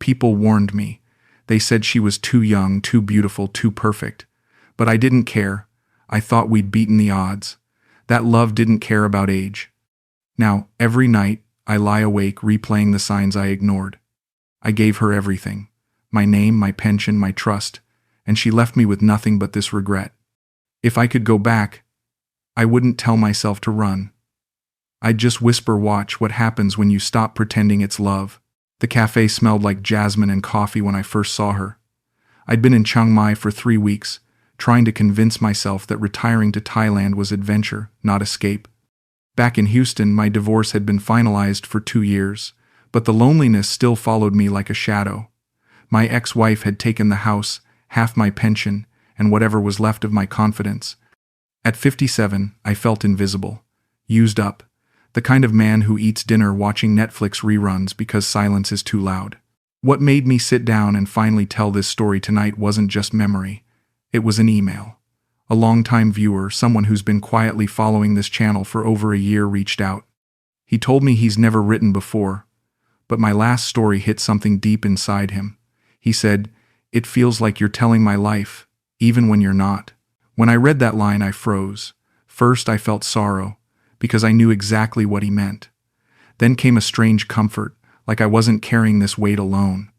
People warned me. They said she was too young, too beautiful, too perfect. But I didn't care. I thought we'd beaten the odds. That love didn't care about age. Now, every night, I lie awake replaying the signs I ignored. I gave her everything. My name, my pension, my trust. And she left me with nothing but this regret. If I could go back, I wouldn't tell myself to run. I'd just whisper, watch what happens when you stop pretending it's love. The cafe smelled like jasmine and coffee when I first saw her. I'd been in Chiang Mai for 3 weeks, trying to convince myself that retiring to Thailand was adventure, not escape. Back in Houston, my divorce had been finalized for 2 years, but the loneliness still followed me like a shadow. My ex-wife had taken the house, half my pension, and whatever was left of my confidence. At 57, I felt invisible, used up, the kind of man who eats dinner watching Netflix reruns because silence is too loud. What made me sit down and finally tell this story tonight wasn't just memory. It was an email. A longtime viewer, someone who's been quietly following this channel for over a year, reached out. He told me he's never written before, but my last story hit something deep inside him. He said, "It feels like you're telling my life, even when you're not." When I read that line, I froze. First, I felt sorrow, because I knew exactly what he meant. Then came a strange comfort, like I wasn't carrying this weight alone.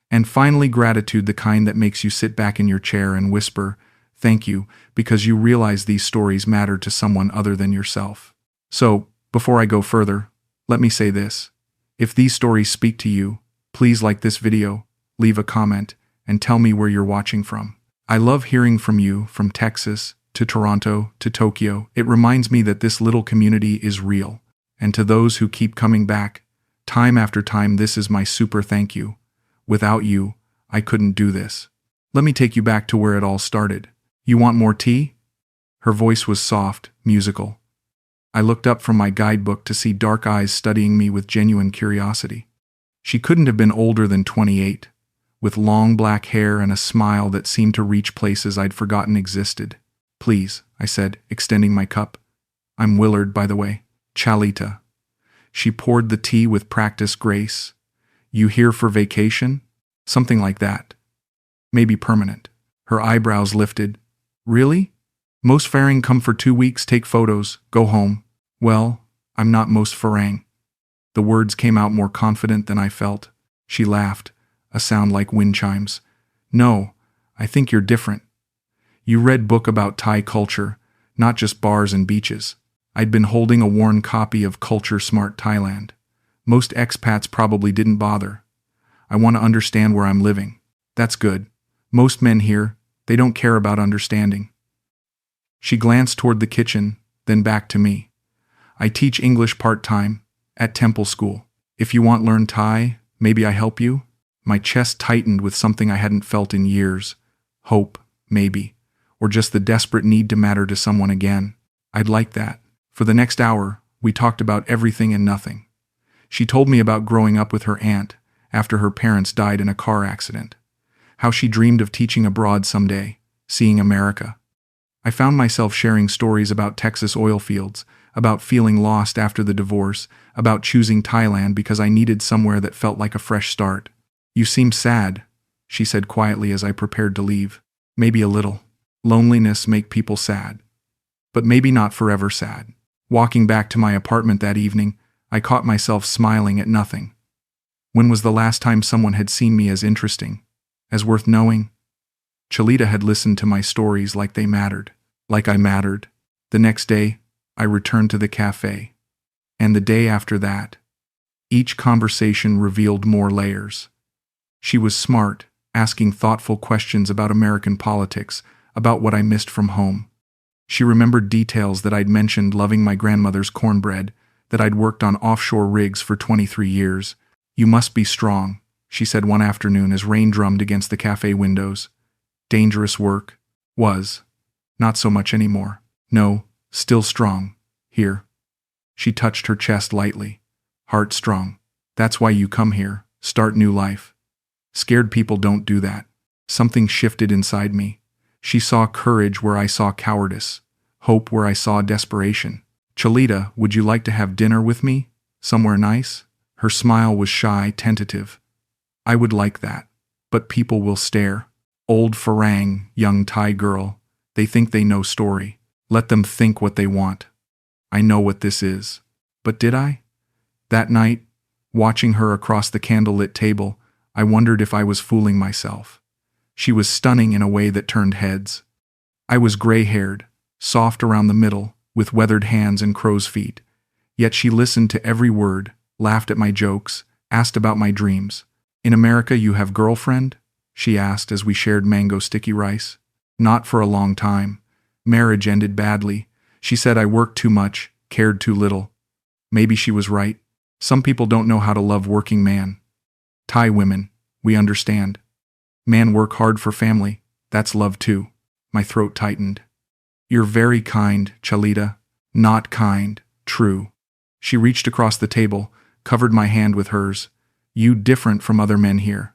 And finally, gratitude, the kind that makes you sit back in your chair and whisper, "Thank you," because you realize these stories matter to someone other than yourself. So, before I go further, let me say this. If these stories speak to you, please like this video, leave a comment, and tell me where you're watching from. I love hearing from you, from Texas to Toronto to Tokyo. It reminds me that this little community is real. And to those who keep coming back, time after time, this is my super thank you. Without you, I couldn't do this. Let me take you back to where it all started. You want more tea? Her voice was soft, musical. I looked up from my guidebook to see dark eyes studying me with genuine curiosity. She couldn't have been older than 28, with long black hair and a smile that seemed to reach places I'd forgotten existed. "Please," I said, extending my cup. "I'm Willard, by the way. Chalita." She poured the tea with practiced grace. "You here for vacation?" "Something like that. Maybe permanent." Her eyebrows lifted. "Really? Most Farang come for 2 weeks, take photos, go home." "Well, I'm not most Farang." The words came out more confident than I felt. She laughed, a sound like wind chimes. "No, I think you're different. You read book about Thai culture, not just bars and beaches." I'd been holding a worn copy of Culture Smart Thailand. Most expats probably didn't bother. "I want to understand where I'm living." "That's good. Most men here, they don't care about understanding." She glanced toward the kitchen, then back to me. "I teach English part-time, at temple school. If you want to learn Thai, maybe I help you?" My chest tightened with something I hadn't felt in years. Hope, maybe. Or just the desperate need to matter to someone again. I'd like that. For the next hour, we talked about everything and nothing. She told me about growing up with her aunt after her parents died in a car accident. How she dreamed of teaching abroad someday, seeing America. I found myself sharing stories about Texas oil fields, about feeling lost after the divorce, about choosing Thailand because I needed somewhere that felt like a fresh start. "You seem sad," she said quietly as I prepared to leave. "Maybe a little. Loneliness make people sad. But maybe not forever sad." Walking back to my apartment that evening, I caught myself smiling at nothing. When was the last time someone had seen me as interesting, as worth knowing? Chalita had listened to my stories like they mattered, like I mattered. The next day, I returned to the cafe. And the day after that. Each conversation revealed more layers. She was smart, asking thoughtful questions about American politics, about what I missed from home. She remembered details that I'd mentioned, loving my grandmother's cornbread, that I'd worked on offshore rigs for 23 years. "You must be strong," she said one afternoon as rain drummed against the cafe windows. Dangerous work. Was. Not so much anymore. No, still strong. Here. She touched her chest lightly. Heart strong. That's why you come here, start new life. Scared people don't do that. Something shifted inside me. She saw courage where I saw cowardice, hope where I saw desperation. "Chalita, would you like to have dinner with me? Somewhere nice?" Her smile was shy, tentative. I would like that. But people will stare. Old Farang, young Thai girl. They think they know story. Let them think what they want. I know what this is. But did I? That night, watching her across the candlelit table, I wondered if I was fooling myself. She was stunning in a way that turned heads. I was gray-haired, soft around the middle, with weathered hands and crow's feet. Yet she listened to every word, laughed at my jokes, asked about my dreams. In America you have girlfriend? She asked as we shared mango sticky rice. Not for a long time. Marriage ended badly. She said I worked too much, cared too little. Maybe she was right. Some people don't know how to love working man. Thai women, we understand. Man work hard for family, that's love too. My throat tightened. You're very kind, Chalita. Not kind, true. She reached across the table, covered my hand with hers. You different from other men here.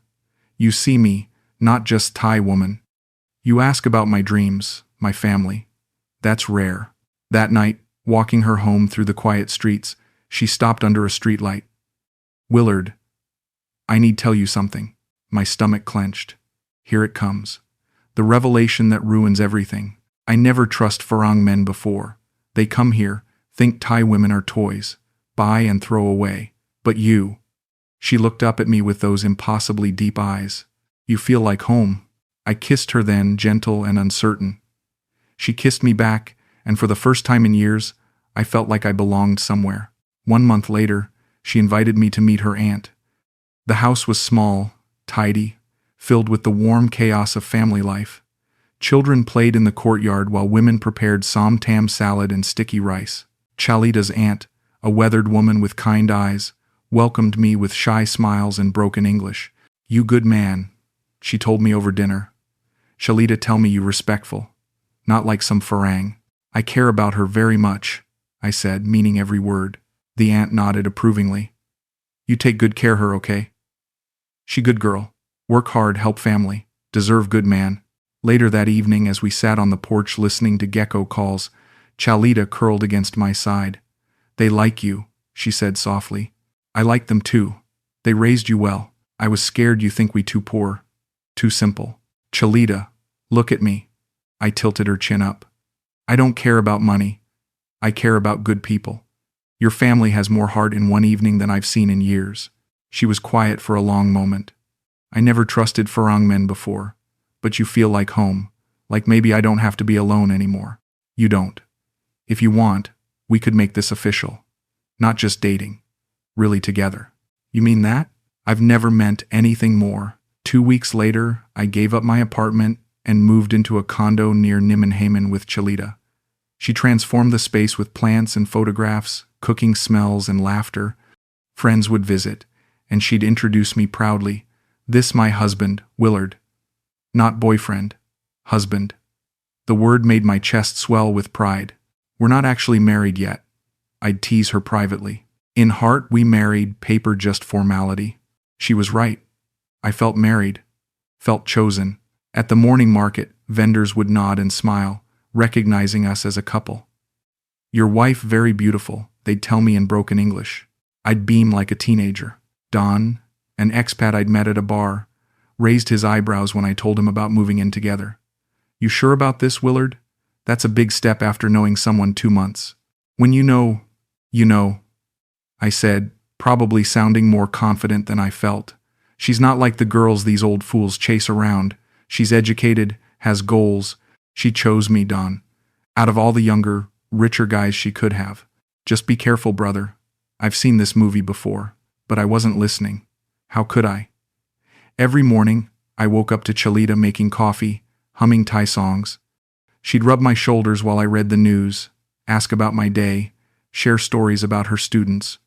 You see me, not just Thai woman. You ask about my dreams, my family. That's rare. That night, walking her home through the quiet streets, she stopped under a streetlight. Willard, I need tell you something. My stomach clenched. Here it comes. The revelation that ruins everything. I never trust Farang men before. They come here, think Thai women are toys, buy and throw away. But you. She looked up at me with those impossibly deep eyes. You feel like home. I kissed her then, gentle and uncertain. She kissed me back, and for the first time in years, I felt like I belonged somewhere. 1 month later, she invited me to meet her aunt. The house was small, tidy, filled with the warm chaos of family life. Children played in the courtyard while women prepared som tam salad and sticky rice. Chalita's aunt, a weathered woman with kind eyes, welcomed me with shy smiles and broken English. You good man, she told me over dinner. Chalita, tell me you respectful. Not like some Farang. I care about her very much, I said, meaning every word. The aunt nodded approvingly. You take good care her, okay? She good girl. Work hard, help family. Deserve good man. Later that evening, as we sat on the porch listening to gecko calls, Chalita curled against my side. They like you, she said softly. I like them too. They raised you well. I was scared you think we too poor. Too simple. Chalita, look at me. I tilted her chin up. I don't care about money. I care about good people. Your family has more heart in one evening than I've seen in years. She was quiet for a long moment. I never trusted Farang men before, but you feel like home, like maybe I don't have to be alone anymore. You don't. If you want, we could make this official. Not just dating. Really together. You mean that? I've never meant anything more. 2 weeks later, I gave up my apartment and moved into a condo near Nimmenhamen with Chalita. She transformed the space with plants and photographs, cooking smells and laughter. Friends would visit, and she'd introduce me proudly. This my husband, Willard. Not boyfriend. Husband. The word made my chest swell with pride. We're not actually married yet. I'd tease her privately. In heart we married, paper just formality. She was right. I felt married. Felt chosen. At the morning market, vendors would nod and smile, recognizing us as a couple. Your wife very beautiful, they'd tell me in broken English. I'd beam like a teenager. Don, an expat I'd met at a bar, raised his eyebrows when I told him about moving in together. You sure about this, Willard? That's a big step after knowing someone 2 months. When you know, I said, probably sounding more confident than I felt. She's not like the girls these old fools chase around. She's educated, has goals. She chose me, Don. Out of all the younger, richer guys she could have. Just be careful, brother. I've seen this movie before, but I wasn't listening. How could I? Every morning, I woke up to Chalita making coffee, humming Thai songs. She'd rub my shoulders while I read the news, ask about my day, share stories about her students.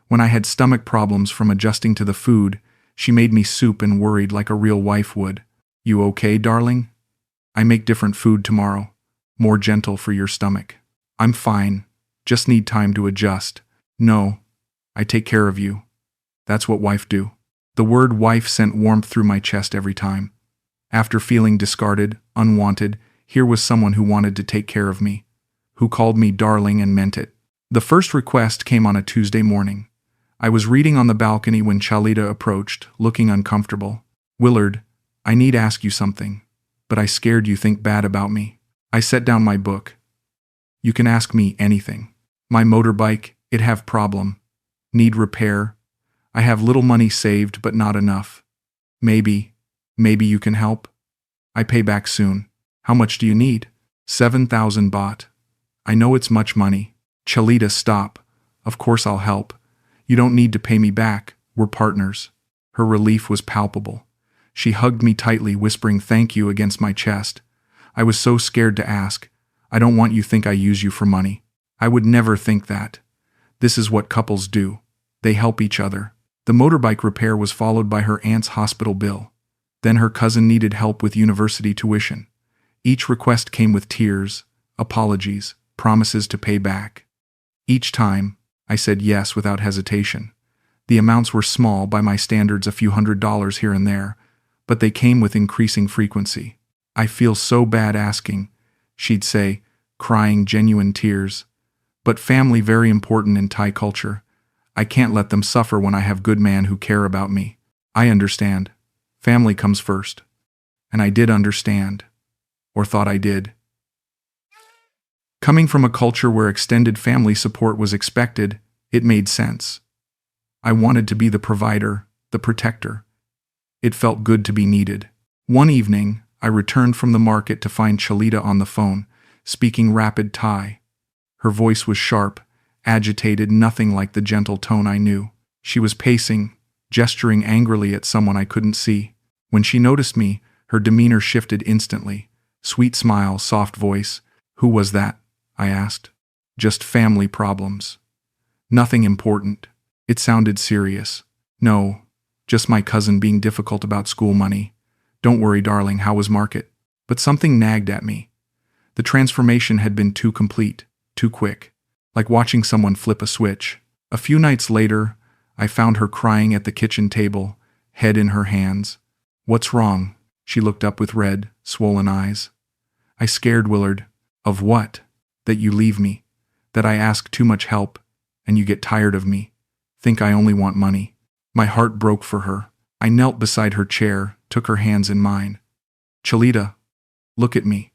When I had stomach problems from adjusting to the food, she made me soup and worried like a real wife would. You okay, darling? I make different food tomorrow, more gentle for your stomach. I'm fine, just need time to adjust. No, I take care of you. That's what wife do. The word wife sent warmth through my chest every time. After feeling discarded, unwanted, here was someone who wanted to take care of me, who called me darling and meant it. The first request came on a Tuesday morning. I was reading on the balcony when Chalita approached, looking uncomfortable. "Willard, I need to ask you something, but I scared you think bad about me." I set down my book. "You can ask me anything. My motorbike, it have problem. Need repair. I have little money saved but not enough. Maybe you can help? I pay back soon. How much do you need?" 7,000 baht. I know it's much money. Chalita, stop. Of course I'll help. You don't need to pay me back. We're partners. Her relief was palpable. She hugged me tightly, whispering thank you against my chest. I was so scared to ask. "I don't want you to think I use you for money. I would never think that. This is what couples do. They help each other." The motorbike repair was followed by her aunt's hospital bill. Then her cousin needed help with university tuition. Each request came with tears, apologies, promises to pay back. Each time, I said yes without hesitation. The amounts were small by my standards, a few $100s here and there, but they came with increasing frequency. "I feel so bad asking," she'd say, crying genuine tears. "But family very important in Thai culture. I can't let them suffer when I have good man who care about me." I understand. Family comes first. And I did understand. Or thought I did. Coming from a culture where extended family support was expected, it made sense. I wanted to be the provider, the protector. It felt good to be needed. One evening, I returned from the market to find Chalita on the phone, speaking rapid Thai. Her voice was sharp, agitated, nothing like the gentle tone I knew. She was pacing, gesturing angrily at someone I couldn't see. When she noticed me, her demeanor shifted instantly. Sweet smile, soft voice. "Who was that?" I asked. "Just family problems. Nothing important." It sounded serious. "No, just my cousin being difficult about school money. Don't worry, darling, how was market?" But something nagged at me. The transformation had been too complete, too quick, like watching someone flip a switch. A few nights later, I found her crying at the kitchen table, head in her hands. "What's wrong?" She looked up with red, swollen eyes. "I scared, Willard." "Of what?" "That you leave me. That I ask too much help, and you get tired of me. Think I only want money." My heart broke for her. I knelt beside her chair, took her hands in mine. "Chalita, look at me.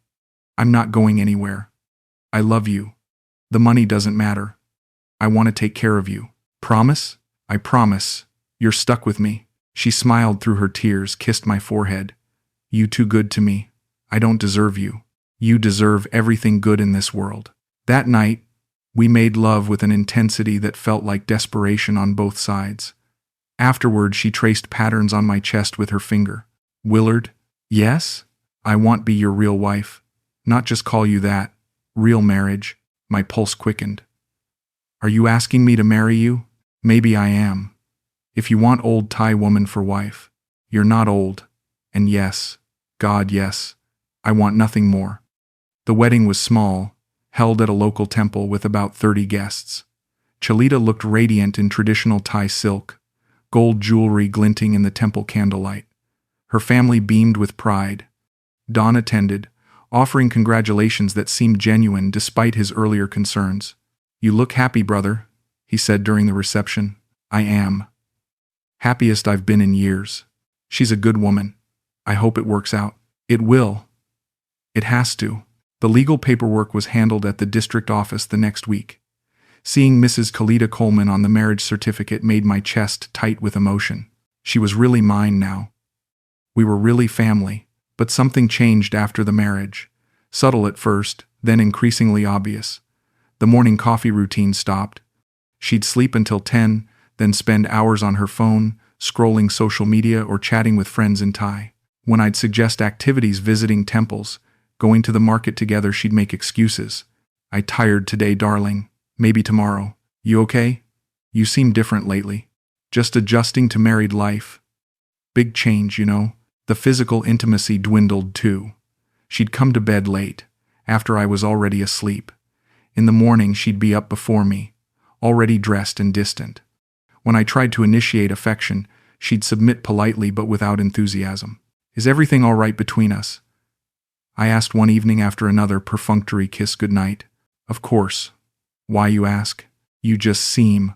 I'm not going anywhere. I love you. The money doesn't matter. I want to take care of you. Promise?" "I promise. You're stuck with me." She smiled through her tears, kissed my forehead. "You too good to me. I don't deserve you. You deserve everything good in this world." That night, we made love with an intensity that felt like desperation on both sides. Afterward, she traced patterns on my chest with her finger. "Willard, yes? I want be your real wife. Not just call you that. Real marriage." My pulse quickened. "Are you asking me to marry you?" "Maybe I am. If you want old Thai woman for wife. You're not old. And yes, God yes, I want nothing more." The wedding was small, held at a local temple with about 30 guests. Chalita looked radiant in traditional Thai silk, gold jewelry glinting in the temple candlelight. Her family beamed with pride. Don attended, offering congratulations that seemed genuine despite his earlier concerns. "You look happy, brother," he said during the reception. "I am. Happiest I've been in years. She's a good woman. I hope it works out." "It will. It has to." The legal paperwork was handled at the district office the next week. Seeing Mrs. Chalita Coleman on the marriage certificate made my chest tight with emotion. She was really mine now. We were really family. But something changed after the marriage. Subtle at first, then increasingly obvious. The morning coffee routine stopped. She'd sleep until 10, then spend hours on her phone, scrolling social media or chatting with friends in Thai. When I'd suggest activities, visiting temples, going to the market together, she'd make excuses. "I tired today, darling. Maybe tomorrow. You okay? You seem different lately." Just adjusting to married life. Big change, you know. The physical intimacy dwindled too. She'd come to bed late, after I was already asleep. In the morning she'd be up before me, already dressed and distant. When I tried to initiate affection, she'd submit politely but without enthusiasm. "Is everything all right between us?" I asked one evening after another perfunctory kiss goodnight. "Of course. Why, you ask?" "You just seem,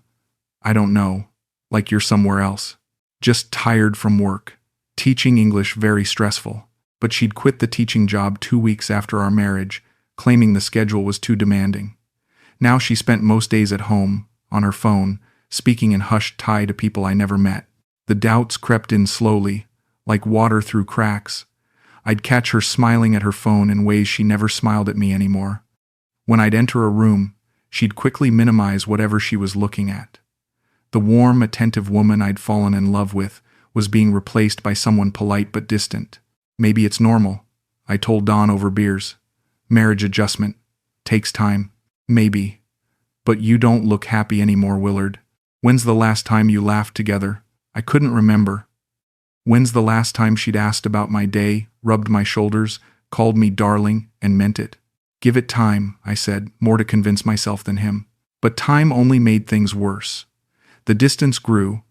I don't know, Like you're somewhere else. Just tired from work. Teaching English very stressful. But she'd quit the teaching job 2 weeks after our marriage, claiming the schedule was too demanding. Now she spent most days at home, on her phone, speaking in hushed Thai to people I never met. The doubts crept in slowly, like water through cracks. I'd catch her smiling at her phone in ways she never smiled at me anymore. When I'd enter a room, she'd quickly minimize whatever she was looking at. The warm, attentive woman I'd fallen in love with was being replaced by someone polite but distant. Maybe it's normal, I told Dawn over beers. Marriage adjustment. Takes time. Maybe. But you don't look happy anymore, Willard. When's the last time you laughed together? I couldn't remember. When's the last time she'd asked about my day, rubbed my shoulders, called me darling, and meant it? Give it time, I said, more to convince myself than him. But time only made things worse. The distance grew.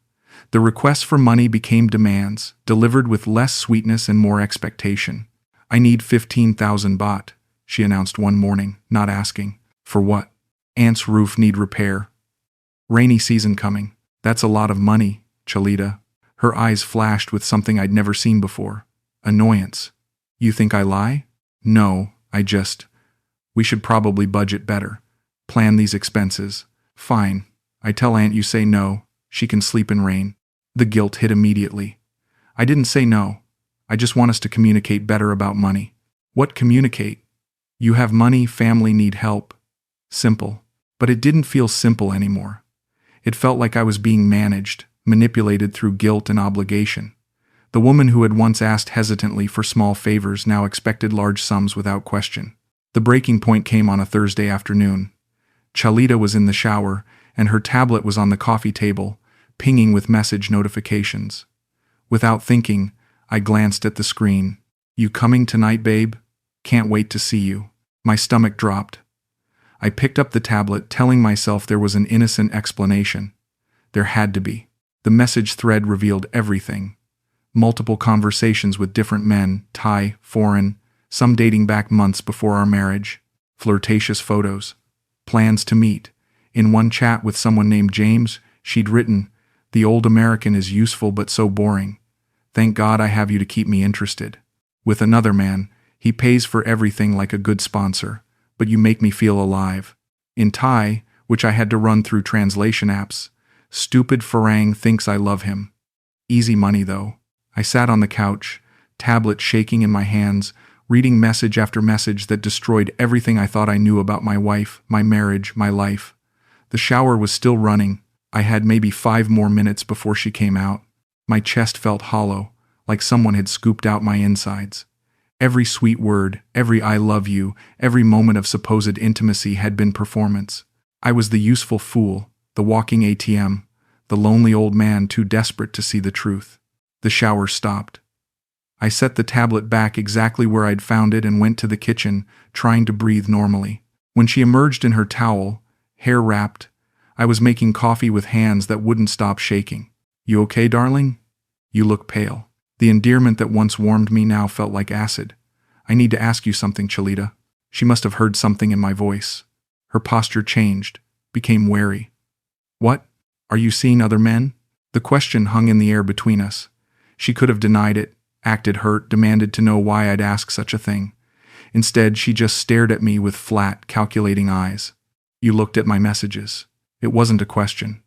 The requests for money became demands, delivered with less sweetness and more expectation. I need 15,000 baht, she announced one morning, not asking. For what? Aunt's roof need repair. Rainy season coming. That's a lot of money, Chalita. Her eyes flashed with something I'd never seen before. Annoyance. You think I lie? No, we should probably budget better. Plan these expenses. Fine. I tell Aunt you say no, she can sleep in rain. The guilt hit immediately. I didn't say no. I just want us to communicate better about money. What communicate? You have money, family need help. Simple. But it didn't feel simple anymore. It felt like I was being managed, manipulated through guilt and obligation. The woman who had once asked hesitantly for small favors now expected large sums without question. The breaking point came on a Thursday afternoon. Chalita was in the shower, and her tablet was on the coffee table, pinging with message notifications. Without thinking, I glanced at the screen. You coming tonight, babe? Can't wait to see you. My stomach dropped. I picked up the tablet, telling myself there was an innocent explanation. There had to be. The message thread revealed everything. Multiple conversations with different men, Thai, foreign, some dating back months before our marriage. Flirtatious photos. Plans to meet. In one chat with someone named James, she'd written, "The old American is useful but so boring. Thank God I have you to keep me interested." With another man, "He pays for everything like a good sponsor, but you make me feel alive." In Thai, which I had to run through translation apps, "Stupid Farang thinks I love him." Easy money though. I sat on the couch, tablet shaking in my hands, reading message after message that destroyed everything I thought I knew about my wife, my marriage, my life. The shower was still running. I had maybe 5 more minutes before she came out. My chest felt hollow, like someone had scooped out my insides. Every sweet word, every I love you, every moment of supposed intimacy had been performance. I was the useful fool, the walking ATM, the lonely old man too desperate to see the truth. The shower stopped. I set the tablet back exactly where I'd found it and went to the kitchen, trying to breathe normally. When she emerged in her towel, hair wrapped, I was making coffee with hands that wouldn't stop shaking. "You okay, darling? You look pale." The endearment that once warmed me now felt like acid. "I need to ask you something, Chalita." She must have heard something in my voice. Her posture changed, became wary. "What? Are you seeing other men?" The question hung in the air between us. She could have denied it, acted hurt, demanded to know why I'd ask such a thing. Instead, she just stared at me with flat, calculating eyes. "You looked at my messages." It wasn't a question.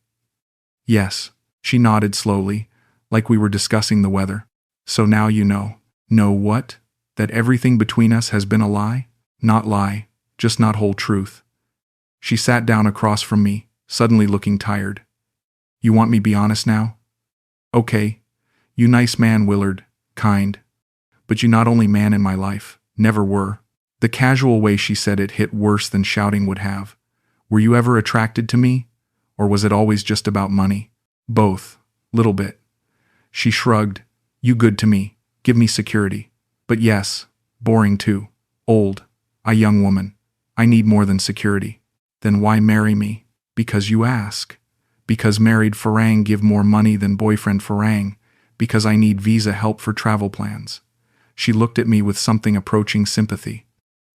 "Yes." She nodded slowly, like we were discussing the weather. "So now you know." "Know what? That everything between us has been a lie?" "Not lie, just not whole truth." She sat down across from me, suddenly looking tired. "You want me be honest now?" "Okay. You nice man, Willard, kind. But you not only man in my life, never were." The casual way she said it hit worse than shouting would have. "Were you ever attracted to me? Or was it always just about money?" "Both. Little bit." She shrugged. "You good to me. Give me security. But yes, boring too. Old. A young woman. I need more than security." "Then why marry me?" "Because you ask. Because married Farang give more money than boyfriend Farang. Because I need visa help for travel plans." She looked at me with something approaching sympathy.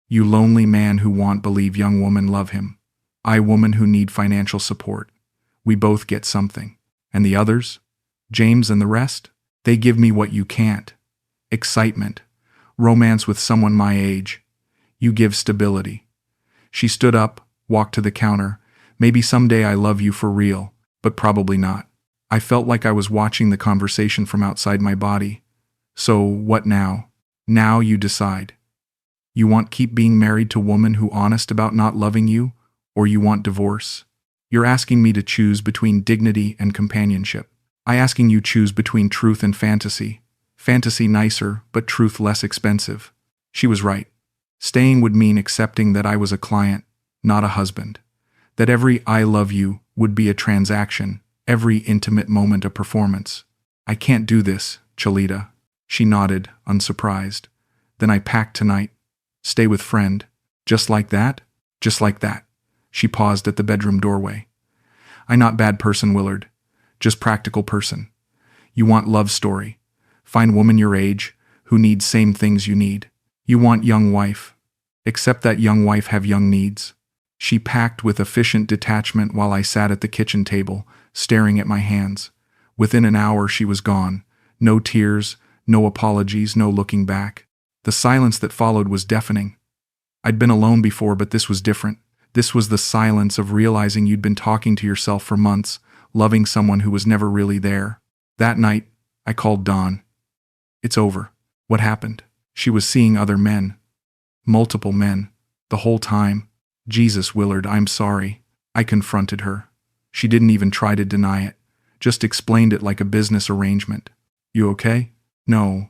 "You lonely man who want believe young woman love him. I woman who need financial support. We both get something." And the others? James and the rest? They give me what you can't. Excitement. Romance with someone my age. You give stability. She stood up, walked to the counter. Maybe someday I love you for real, but probably not. I felt like I was watching the conversation from outside my body. So, what now? Now you decide. You want keep being married to woman who honest about not loving you, or you want divorce? You're asking me to choose between dignity and companionship. I asking you choose between truth and fantasy. Fantasy nicer, but truth less expensive. She was right. Staying would mean accepting that I was a client, not a husband. That every I love you would be a transaction, every intimate moment a performance. I can't do this, Chalita. She nodded, unsurprised. Then I packed tonight. Stay with friend. Just like that? Just like that. She paused at the bedroom doorway. I not bad person, Willard. Just practical person. You want love story. Find woman your age, who needs same things you need. You want young wife. Except that young wife have young needs. She packed with efficient detachment while I sat at the kitchen table, staring at my hands. Within an hour she was gone. No tears, no apologies, no looking back. The silence that followed was deafening. I'd been alone before, but this was different. This was the silence of realizing you'd been talking to yourself for months, loving someone who was never really there. That night, I called Dawn. It's over. What happened? She was seeing other men. Multiple men. The whole time. Jesus, Willard, I'm sorry. I confronted her. She didn't even try to deny it. Just explained it like a business arrangement. You okay? No.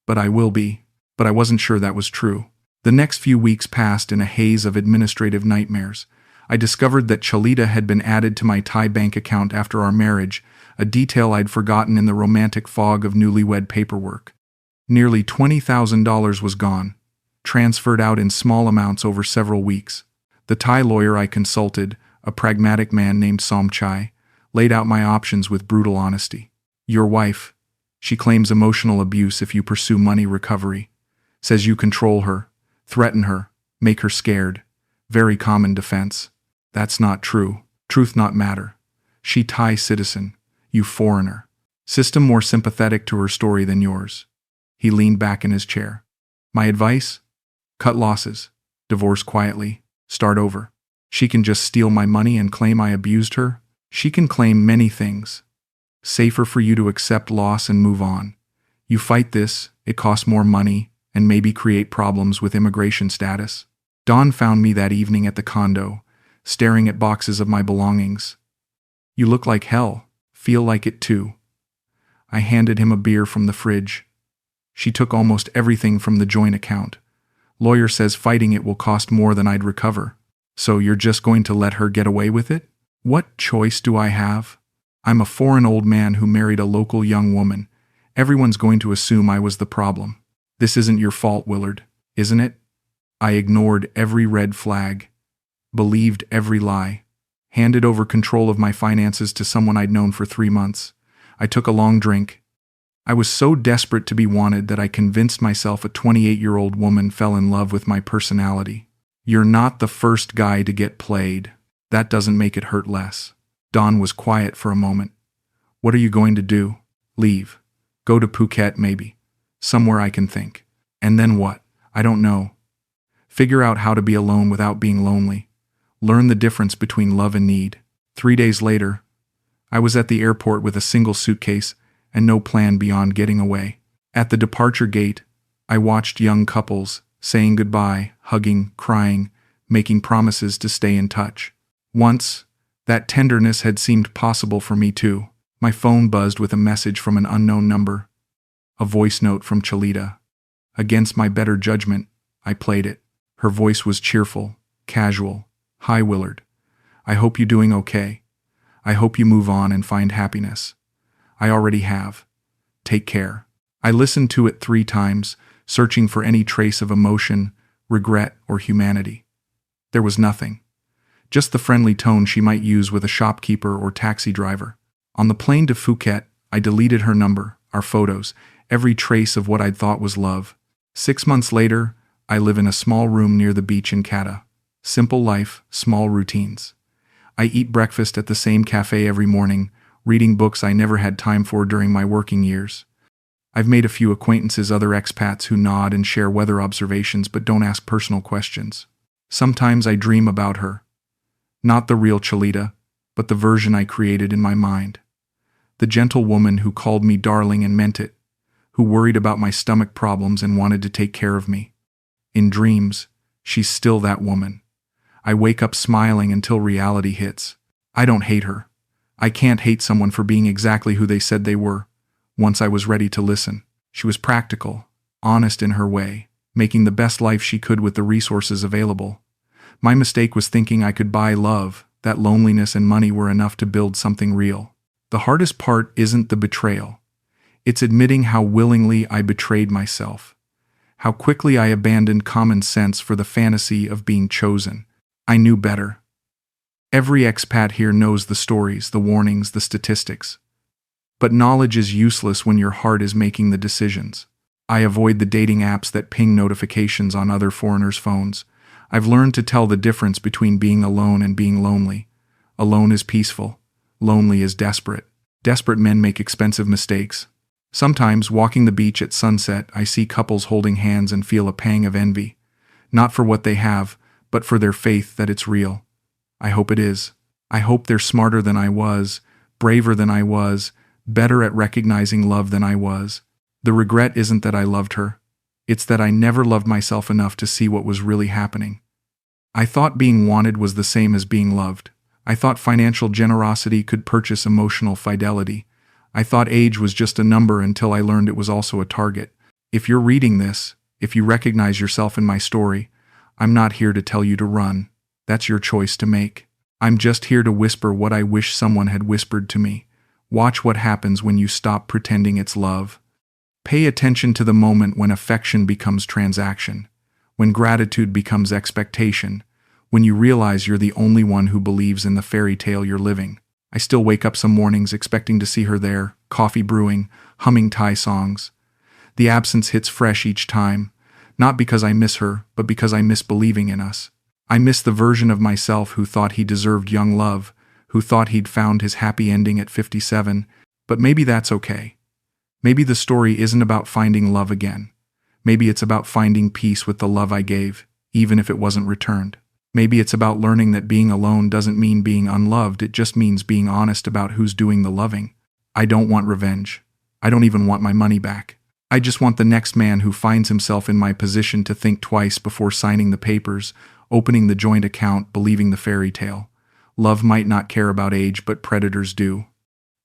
But I will be. But I wasn't sure that was true. The next few weeks passed in a haze of administrative nightmares. I discovered that Chalita had been added to my Thai bank account after our marriage, a detail I'd forgotten in the romantic fog of newlywed paperwork. Nearly $20,000 was gone, transferred out in small amounts over several weeks. The Thai lawyer I consulted, a pragmatic man named Somchai, laid out my options with brutal honesty. Your wife, she claims emotional abuse if you pursue money recovery. Says you control her, threaten her, make her scared. Very common defense. That's not true. Truth not matter. She Thai citizen, you foreigner. System more sympathetic to her story than yours. He leaned back in his chair. My advice? Cut losses. Divorce quietly. Start over. She can just steal my money and claim I abused her. She can claim many things. Safer for you to accept loss and move on. You fight this, it costs more money, and maybe create problems with immigration status. Dawn found me that evening at the condo, staring at boxes of my belongings. You look like hell. Feel like it too. I handed him a beer from the fridge. She took almost everything from the joint account. Lawyer says fighting it will cost more than I'd recover. So you're just going to let her get away with it? What choice do I have? I'm a foreign old man who married a local young woman. Everyone's going to assume I was the problem. This isn't your fault, Willard, isn't it? I ignored every red flag, believed every lie, handed over control of my finances to someone I'd known for 3 months. I took a long drink. I was so desperate to be wanted that I convinced myself a 28-year-old woman fell in love with my personality. You're not the first guy to get played. That doesn't make it hurt less. Dawn was quiet for a moment. What are you going to do? Leave. Go to Phuket, maybe. Somewhere I can think. And then what? I don't know. Figure out how to be alone without being lonely. Learn the difference between love and need. 3 days later, I was at the airport with a single suitcase and no plan beyond getting away. At the departure gate, I watched young couples saying goodbye, hugging, crying, making promises to stay in touch. Once, that tenderness had seemed possible for me too. My phone buzzed with a message from an unknown number. A voice note from Chalita. Against my better judgment, I played it. Her voice was cheerful, casual. Hi, Willard. I hope you're doing okay. I hope you move on and find happiness. I already have. Take care. I listened to it 3 times, searching for any trace of emotion, regret, or humanity. There was nothing. Just the friendly tone she might use with a shopkeeper or taxi driver. On the plane to Phuket, I deleted her number, our photos, every trace of what I'd thought was love. 6 months later, I live in a small room near the beach in Cata. Simple life, small routines. I eat breakfast at the same cafe every morning, reading books I never had time for during my working years. I've made a few acquaintances, other expats who nod and share weather observations but don't ask personal questions. Sometimes I dream about her. Not the real Chalita, but the version I created in my mind. The gentle woman who called me darling and meant it, who worried about my stomach problems and wanted to take care of me. In dreams, she's still that woman. I wake up smiling until reality hits. I don't hate her. I can't hate someone for being exactly who they said they were. Once I was ready to listen. She was practical, honest in her way, making the best life she could with the resources available. My mistake was thinking I could buy love, that loneliness and money were enough to build something real. The hardest part isn't the betrayal. It's admitting how willingly I betrayed myself. How quickly I abandoned common sense for the fantasy of being chosen. I knew better. Every expat here knows the stories, the warnings, the statistics. But knowledge is useless when your heart is making the decisions. I avoid the dating apps that ping notifications on other foreigners' phones. I've learned to tell the difference between being alone and being lonely. Alone is peaceful. Lonely is desperate. Desperate men make expensive mistakes. Sometimes, walking the beach at sunset, I see couples holding hands and feel a pang of envy. Not for what they have, but for their faith that it's real. I hope it is. I hope they're smarter than I was, braver than I was, better at recognizing love than I was. The regret isn't that I loved her. It's that I never loved myself enough to see what was really happening. I thought being wanted was the same as being loved. I thought financial generosity could purchase emotional fidelity. I thought age was just a number until I learned it was also a target. If you're reading this, if you recognize yourself in my story, I'm not here to tell you to run. That's your choice to make. I'm just here to whisper what I wish someone had whispered to me. Watch what happens when you stop pretending it's love. Pay attention to the moment when affection becomes transaction, when gratitude becomes expectation, when you realize you're the only one who believes in the fairy tale you're living. I still wake up some mornings expecting to see her there, coffee brewing, humming Thai songs. The absence hits fresh each time, not because I miss her, but because I miss believing in us. I miss the version of myself who thought he deserved young love, who thought he'd found his happy ending at 57, but maybe that's okay. Maybe the story isn't about finding love again. Maybe it's about finding peace with the love I gave, even if it wasn't returned. Maybe it's about learning that being alone doesn't mean being unloved, it just means being honest about who's doing the loving. I don't want revenge. I don't even want my money back. I just want the next man who finds himself in my position to think twice before signing the papers, opening the joint account, believing the fairy tale. Love might not care about age, but predators do.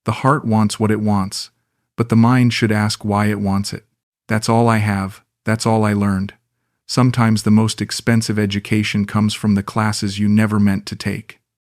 The heart wants what it wants, but the mind should ask why it wants it. That's all I have. That's all I learned. Sometimes the most expensive education comes from the classes you never meant to take.